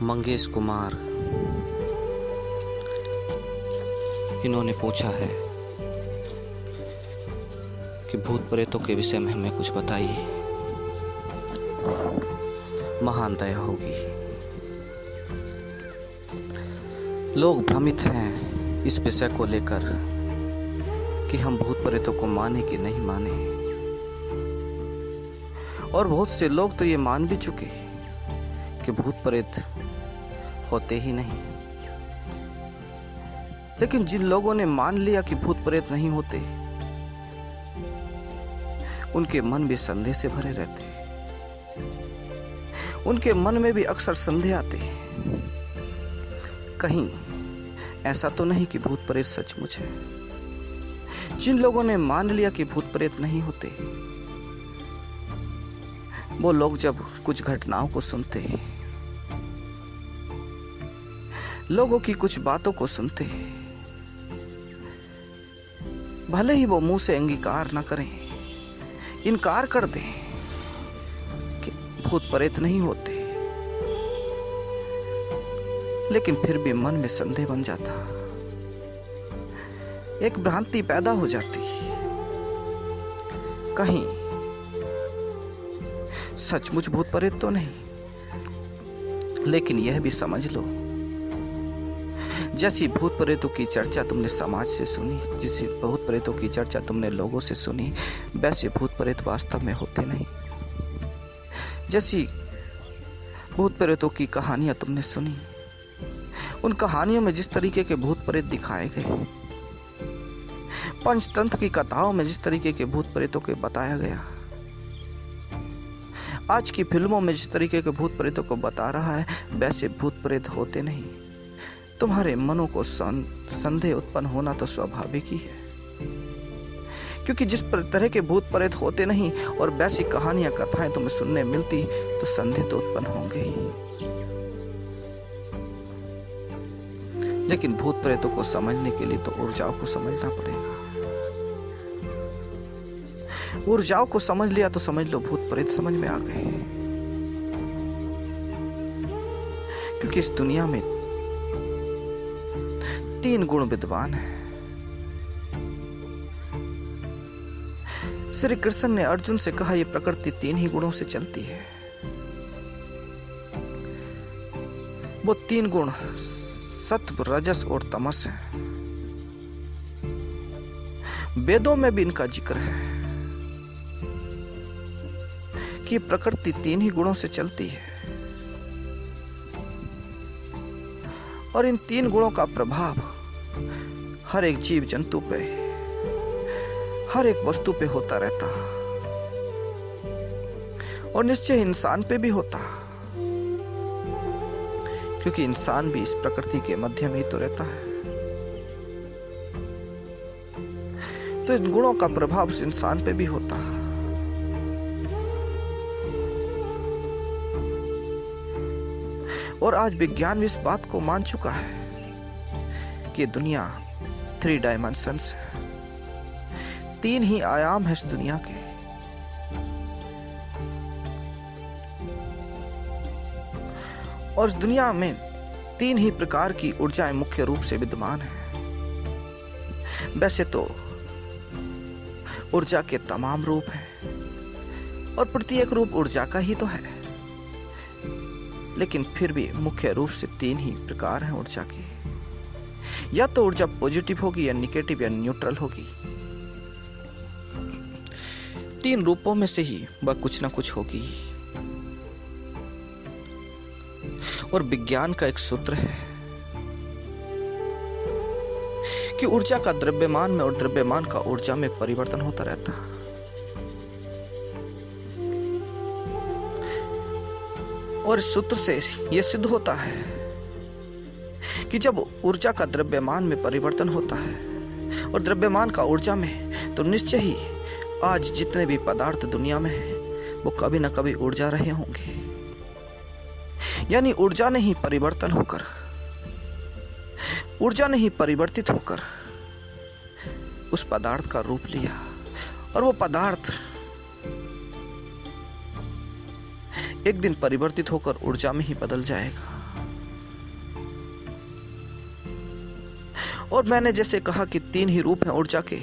मंगेश कुमार, इन्होंने पूछा है कि भूत प्रेतों के विषय में हमें कुछ बताइए, महान दया होगी। लोग भ्रमित हैं इस विषय को लेकर कि हम भूत प्रेतों को माने कि नहीं माने, और बहुत से लोग तो ये मान भी चुके कि भूत प्रेत होते ही नहीं। लेकिन जिन लोगों ने मान लिया कि भूत प्रेत नहीं होते, उनके मन भी संदेह से भरे रहते। उनके मन में भी अक्सर संदेह आते, कहीं ऐसा तो नहीं कि भूत प्रेत सचमुच है। जिन लोगों ने मान लिया कि भूत प्रेत नहीं होते, वो लोग जब कुछ घटनाओं को सुनते, लोगों की कुछ बातों को सुनते, भले ही वो मुंह से अंगीकार न करें, इनकार कर दें कि भूत प्रेत नहीं होते, लेकिन फिर भी मन में संदेह बन जाता, एक भ्रांति पैदा हो जाती, कहीं सचमुच भूत प्रेत तो नहीं। लेकिन यह भी समझ लो, जैसी भूत प्रेतों की चर्चा तुमने समाज से सुनी, जिस भूत प्रेतों की चर्चा तुमने लोगों से सुनी, वैसे भूत प्रेत वास्तव में होते नहीं। जैसी भूत प्रेतों की कहानियां तुमने सुनी, उन कहानियों में जिस तरीके के भूत प्रेत दिखाए गए, पंचतंत्र की कथाओं में जिस तरीके के भूत प्रेतों के बताया गया, आज की फिल्मों में जिस तरीके के भूत प्रेतों को बता रहा है, वैसे भूत प्रेत होते नहीं। तुम्हारे मनों को संदेह उत्पन्न होना तो स्वाभाविक ही है, क्योंकि जिस तरह के भूत प्रेत होते नहीं और वैसी कहानियां कथाएं तुम्हें सुनने मिलती, तो संदेह तो उत्पन्न होंगे ही। लेकिन भूत प्रेतों को समझने के लिए तो ऊर्जाओं को समझना पड़ेगा। ऊर्जाओं को समझ लिया तो समझ लो भूत प्रेत समझ में आ गए। क्योंकि इस दुनिया में 3 गुण विद्वान हैं। श्री कृष्ण ने अर्जुन से कहा, यह प्रकृति 3 ही गुणों से चलती है। वो 3 गुण सत्व, रजस और तमस है। वेदों में भी इनका जिक्र है कि प्रकृति 3 ही गुणों से चलती है, और इन 3 गुणों का प्रभाव हर एक जीव जंतु पे, हर एक वस्तु पे होता रहता, और निश्चय इंसान पे भी होता, क्योंकि इंसान भी इस प्रकृति के मध्य में ही तो रहता है। तो इन गुणों का प्रभाव उस इंसान पे भी होता। और आज विज्ञान भी इस बात को मान चुका है कि दुनिया 3 डायमेंशंस है, 3 ही आयाम है इस दुनिया के। और इस दुनिया में 3 ही प्रकार की ऊर्जाएं मुख्य रूप से विद्यमान है। वैसे तो ऊर्जा के तमाम रूप हैं, और प्रत्येक रूप ऊर्जा का ही तो है, लेकिन फिर भी मुख्य रूप से 3 ही प्रकार हैं ऊर्जा के। या तो ऊर्जा पॉजिटिव होगी, या निगेटिव, या न्यूट्रल होगी। 3 रूपों में से ही वह कुछ ना कुछ होगी। और विज्ञान का एक सूत्र है कि ऊर्जा का द्रव्यमान में और द्रव्यमान का ऊर्जा में परिवर्तन होता रहता है। और इस सूत्र से यह सिद्ध होता है कि जब ऊर्जा का द्रव्यमान में परिवर्तन होता है और द्रव्यमान का ऊर्जा में, तो निश्चय ही आज जितने भी पदार्थ दुनिया में हैं, वो कभी ना कभी ऊर्जा रहे होंगे। यानी ऊर्जा ने ही परिवर्तन होकर, ऊर्जा ने ही परिवर्तित होकर उस पदार्थ का रूप लिया, और वो पदार्थ एक दिन परिवर्तित होकर ऊर्जा में ही बदल जाएगा। और मैंने जैसे कहा कि 3 ही रूप हैं ऊर्जा के,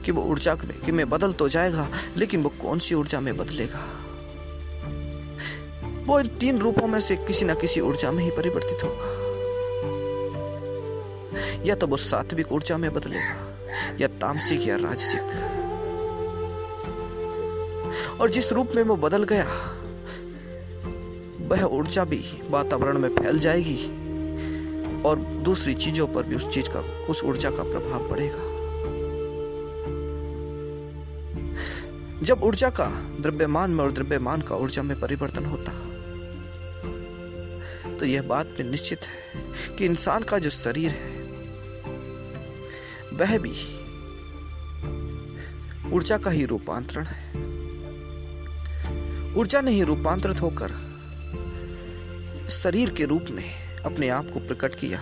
कि वो ऊर्जा में बदल तो जाएगा, लेकिन वो कौन सी ऊर्जा में बदलेगा? वो इन 3 रूपों में से किसी न किसी ऊर्जा में ही परिवर्तित होगा। या तो वो सात्विक ऊर्जा में बदलेगा, या तामसिक, या राजसिक। और जिस रूप में वो बदल गया, वह ऊर्जा भी वातावरण में फैल जाएगी और दूसरी चीजों पर भी उस ऊर्जा का प्रभाव पड़ेगा। जब ऊर्जा का द्रव्यमान में और द्रव्यमान का ऊर्जा में परिवर्तन होता, तो यह बात भी निश्चित है कि इंसान का जो शरीर है वह भी ऊर्जा का ही रूपांतरण है। ऊर्जा ने ही रूपांतरित होकर शरीर के रूप में अपने आप को प्रकट किया।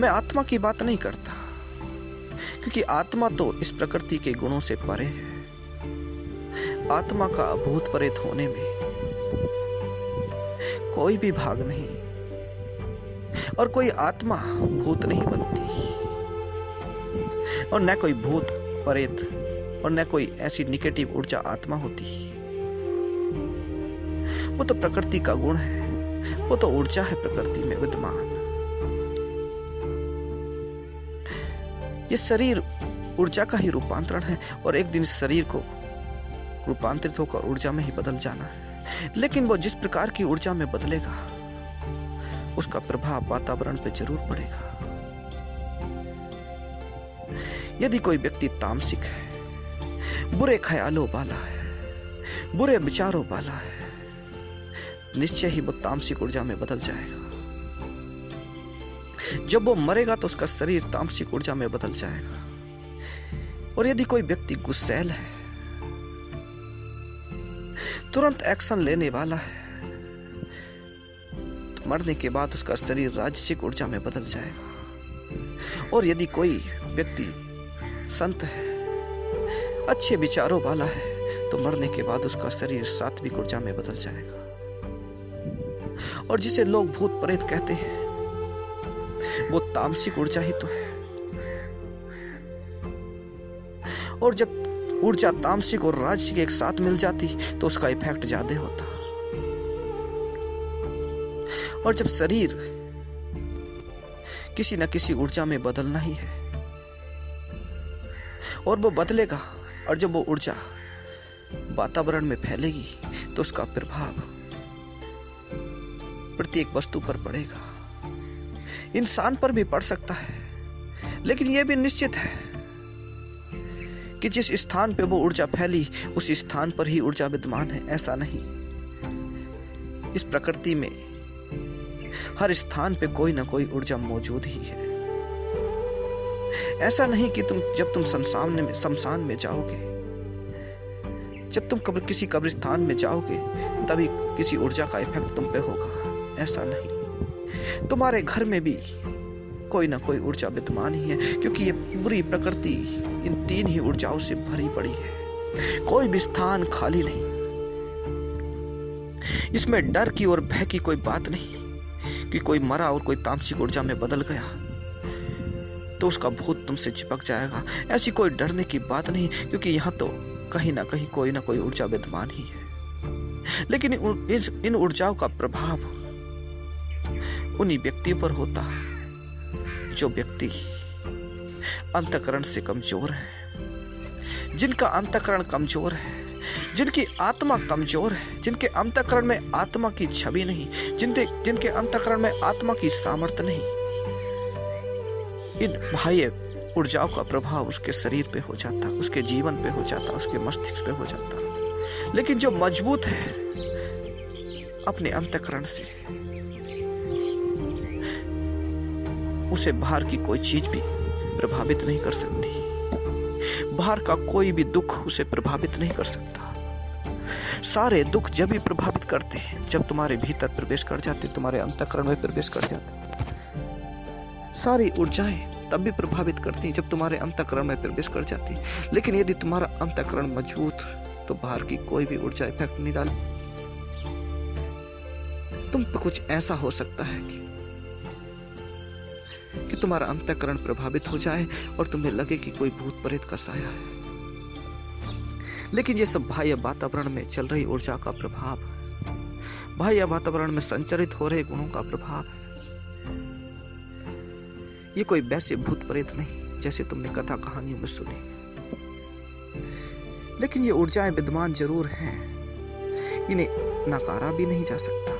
मैं आत्मा की बात नहीं करता, क्योंकि आत्मा तो इस प्रकृति के गुणों से परे है। आत्मा का अभूत प्रेत होने में कोई भी भाग नहीं, और कोई आत्मा भूत नहीं बनती, और न कोई भूत प्रेत और न कोई ऐसी निगेटिव ऊर्जा आत्मा होती। वो तो प्रकृति का गुण है, वो तो ऊर्जा है प्रकृति में विद्यमान। ये शरीर ऊर्जा का ही रूपांतरण है, और एक दिन इस शरीर को रूपांतरित होकर ऊर्जा में ही बदल जाना है। लेकिन वो जिस प्रकार की ऊर्जा में बदलेगा, उसका प्रभाव वातावरण पे जरूर पड़ेगा। यदि कोई व्यक्ति तामसिक है, बुरे ख्यालों वाला है, बुरे विचारों वाला है, निश्चय ही वो तामसिक ऊर्जा में बदल जाएगा। जब वो मरेगा तो उसका शरीर तामसिक ऊर्जा में बदल जाएगा। और यदि कोई व्यक्ति गुस्सैल है, तुरंत एक्शन लेने वाला है, तो मरने के बाद उसका शरीर राजसिक ऊर्जा में बदल जाएगा। और यदि कोई व्यक्ति संत है, अच्छे विचारों वाला है, तो मरने के बाद उसका शरीर सात्विक ऊर्जा में बदल जाएगा। और जिसे लोग भूत प्रेत कहते हैं, वो तामसिक ऊर्जा ही तो है। और जब ऊर्जा तामसिक और राजसिक एक साथ मिल जाती, तो उसका इफेक्ट ज्यादा होता। और जब शरीर किसी न किसी ऊर्जा में बदलना ही है, और वो बदलेगा, और जब वो ऊर्जा वातावरण में फैलेगी, तो उसका प्रभाव प्रत्येक वस्तु पर पड़ेगा। इंसान पर भी पड़ सकता है, लेकिन यह भी निश्चित है कि जिस स्थान पे वो ऊर्जा फैली, उस स्थान पर ही ऊर्जा विद्यमान है। ऐसा नहीं, इस प्रकृति में हर स्थान पे कोई ना कोई ऊर्जा मौजूद ही है। ऐसा नहीं कि जब तुम शमशान में जाओगे, जब तुम किसी कब्रिस्तान में जाओगे, तभी किसी ऊर्जा का इफेक्ट तुम पे होगा। ऐसा नहीं, तुम्हारे घर में भी कोई ना कोई ऊर्जा विद्यमान ही है, क्योंकि ये पूरी प्रकृति इन 3 ही ऊर्जाओं से भरी पड़ी है। कोई भी स्थान खाली नहीं। इसमें डर की और भय की कोई बात नहीं कि कोई मरा और कोई तामसिक ऊर्जा में बदल गया तो उसका भूत तुमसे चिपक जाएगा। ऐसी कोई डरने की बात नहीं, क्योंकि यहाँ तो कहीं ना कहीं कोई ना कोई ऊर्जा विद्यमान ही है। लेकिन इन ऊर्जाओं का प्रभाव उन्हीं व्यक्तियों पर होता है जो व्यक्ति अंतःकरण से कमजोर है, जिनका अंतःकरण कमजोर है, जिनकी आत्मा कमजोर है, जिनके अंतःकरण में आत्मा की छवि नहीं, जिनके अंतःकरण में आत्मा की सामर्थ्य नहीं। इन बाह्य ऊर्जाओं का प्रभाव उसके शरीर पे हो जाता, उसके जीवन पे हो जाता, उसके मस्तिष्क पे हो जाता। लेकिन जो मजबूत है अपने अंतःकरण से, उसे बाहर की कोई चीज भी प्रभावित नहीं कर सकती। बाहर का कोई भी दुख उसे प्रभावित नहीं कर सकता। सारे दुख जब भी प्रभावित करते हैं जब तुम्हारे भीतर प्रवेश कर जाते, तुम्हारे अंतःकरण में प्रवेश कर जाते। सारी ऊर्जाएं तब भी प्रभावित करती हैं जब तुम्हारे अंतःकरण में प्रवेश कर जाती। लेकिन यदि तुम्हारा अंतःकरण मजबूत, तो बाहर की कोई भी ऊर्जा इफेक्ट नहीं डालती। तुम पे कुछ ऐसा हो सकता है कि तुम्हारा अंतःकरण प्रभावित हो जाए और तुम्हें लगे कि कोई भूत प्रेत का साया है। लेकिन ये सब बाह्य वातावरण में चल रही ऊर्जा का प्रभाव, बाह्य वातावरण में संचरित हो रहे गुणों का प्रभाव है। ये कोई वैसे भूत प्रेत नहीं जैसे तुमने कथा कहानियों में सुनी। लेकिन ये ऊर्जाएं विद्यमान जरूर हैं, इन्हें नकारा भी नहीं जा सकता।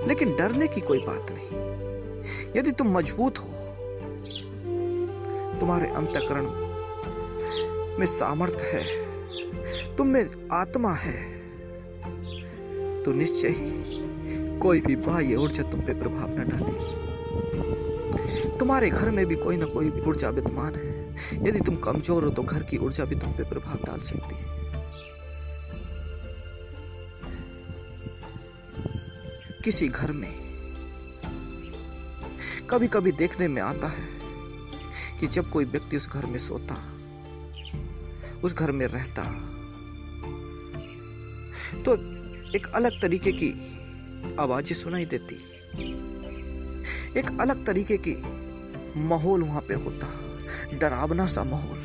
लेकिन डरने की कोई बात नहीं। यदि तुम मजबूत हो, तुम्हारे अंतःकरण में सामर्थ्य है, तुम में आत्मा है, तो निश्चय ही कोई भी बाह्य ऊर्जा तुम पे प्रभाव न डालेगी। तुम्हारे घर में भी कोई ना कोई ऊर्जा विद्यमान है। यदि तुम कमजोर हो तो घर की ऊर्जा भी तुम पे प्रभाव डाल सकती है। किसी घर में कभी कभी देखने में आता है कि जब कोई व्यक्ति उस घर में सोता, उस घर में रहता, तो एक अलग तरीके की आवाजें सुनाई देती, एक अलग तरीके की माहौल वहां पे होता, डरावना सा माहौल,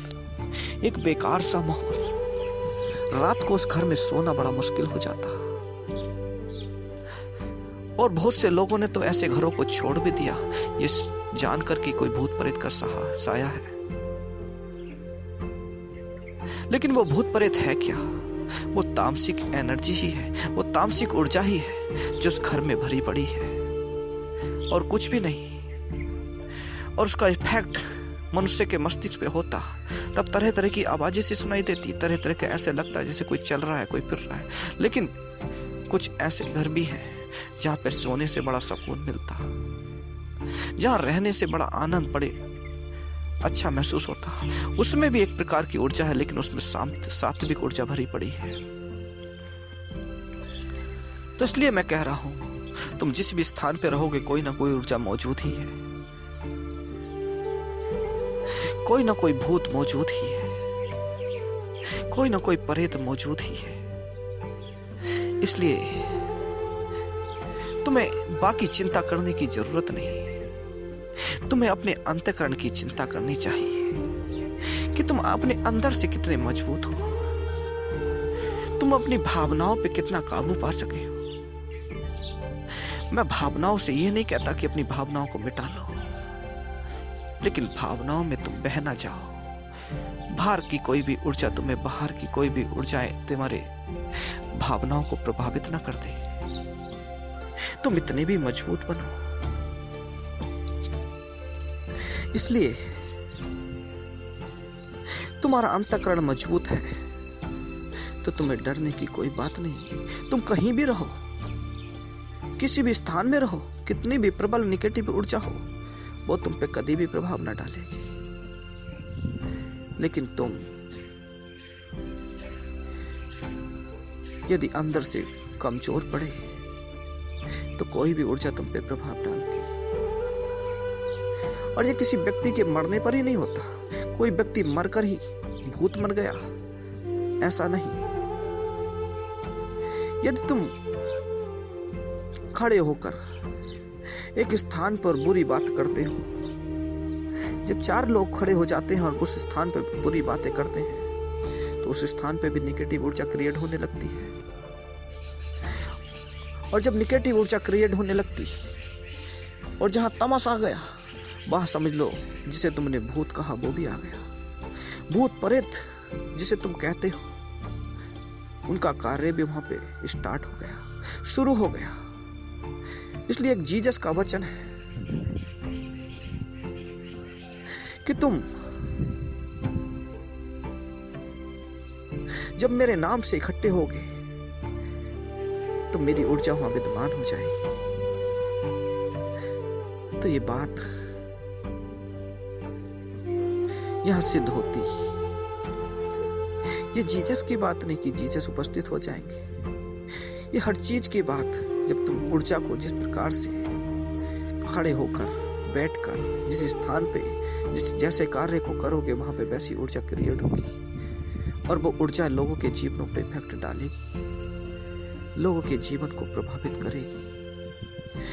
एक बेकार सा माहौल। रात को उस घर में सोना बड़ा मुश्किल हो जाता। और बहुत से लोगों ने तो ऐसे घरों को छोड़ भी दिया, ये जानकर कि कोई भूत प्रेत का साया है। लेकिन वो भूत प्रेत है क्या? वो तामसिक एनर्जी ही है, वो तामसिक ऊर्जा ही है जो उस घर में भरी पड़ी है, और कुछ भी नहीं। और उसका इफेक्ट मनुष्य के मस्तिष्क पे होता, तब तरह तरह की आवाजें से सुनाई देती, तरह तरह के ऐसे लगता है जैसे कोई चल रहा है, कोई फिर रहा है। लेकिन कुछ ऐसे घर भी हैं जहां पे सोने से बड़ा सुकून मिलता, जहां रहने से बड़ा आनंद, बड़े अच्छा महसूस होता। उसमें भी एक प्रकार की ऊर्जा है, लेकिन उसमें सात्विक ऊर्जा भरी पड़ी है। तो इसलिए मैं कह रहा हूं, तुम जिस भी स्थान पे रहोगे कोई ना कोई ऊर्जा मौजूद ही है, कोई ना कोई भूत मौजूद ही है, कोई ना कोई प्रेत मौजूद ही है। इसलिए तुम्हें बाकी चिंता करने की जरूरत नहीं। तुम्हें अपने अंतःकरण की चिंता करनी चाहिए कि तुम अपने अंदर से कितने मजबूत हो, तुम अपनी भावनाओं पे कितना काबू पा सके हो। मैं भावनाओं से ये नहीं कहता कि अपनी भावनाओं को मिटा लो, लेकिन भावनाओं में तुम बह ना जाओ। बाहर की कोई भी ऊर्जा तुम्हें, बाहर की कोई भी ऊर्जाएं तुम्हारे भावनाओं को प्रभावित ना कर दे। तुम इतने भी मजबूत बनो। इसलिए तुम्हारा अंतःकरण मजबूत है तो तुम्हें डरने की कोई बात नहीं। तुम कहीं भी रहो, किसी भी स्थान में रहो, कितनी भी प्रबल निगेटिव ऊर्जा हो, वो तुम पे कभी भी प्रभाव ना डालेगी। लेकिन तुम यदि अंदर से कमजोर पड़े तो कोई भी ऊर्जा तुम पे प्रभाव डालती। और ये किसी व्यक्ति के मरने पर ही नहीं होता, कोई व्यक्ति मरकर ही भूत मर गया, ऐसा नहीं। यदि तुम खड़े होकर एक स्थान पर बुरी बात करते हो, जब 4 लोग खड़े हो जाते हैं और उस स्थान पर बुरी बातें करते हैं, तो उस स्थान पर भी निगेटिव ऊर्जा क्रिएट होने लगती है। और जब निगेटिव ऊर्जा क्रिएट होने लगती और जहां तमस आ गया, वहां समझ लो जिसे तुमने भूत कहा वो भी आ गया। भूत प्रेत जिसे तुम कहते हो, उनका कार्य भी वहां पे स्टार्ट हो गया, शुरू हो गया। इसलिए एक जीसस का वचन है कि तुम जब मेरे नाम से इकट्ठे होगे तो मेरी ऊर्जा वहां विद्यमान हो जाएगी। तो ये बात यहां सिद्ध होती। ये जीसस की बात नहीं कि जीसस उपस्थित हो जाएंगे। ये हर चीज की बात, जब तुम ऊर्जा को जिस प्रकार से खड़े होकर, बैठकर, जिस स्थान पे जिस जैसे कार्य को करोगे, वहां पे वैसी ऊर्जा क्रिएट होगी। और वो ऊर्जा लोगों के जीवनों पे इफेक्ट डालेगी, लोगों के जीवन को प्रभावित करेगी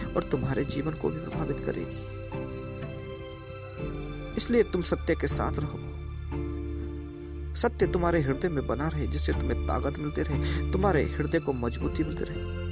और तुम्हारे जीवन को भी प्रभावित करेगी। इसलिए तुम सत्य के साथ रहो। सत्य तुम्हारे हृदय में बना रहे, जिससे तुम्हें ताकत मिलती रहे, तुम्हारे हृदय को मजबूती मिलती रहे।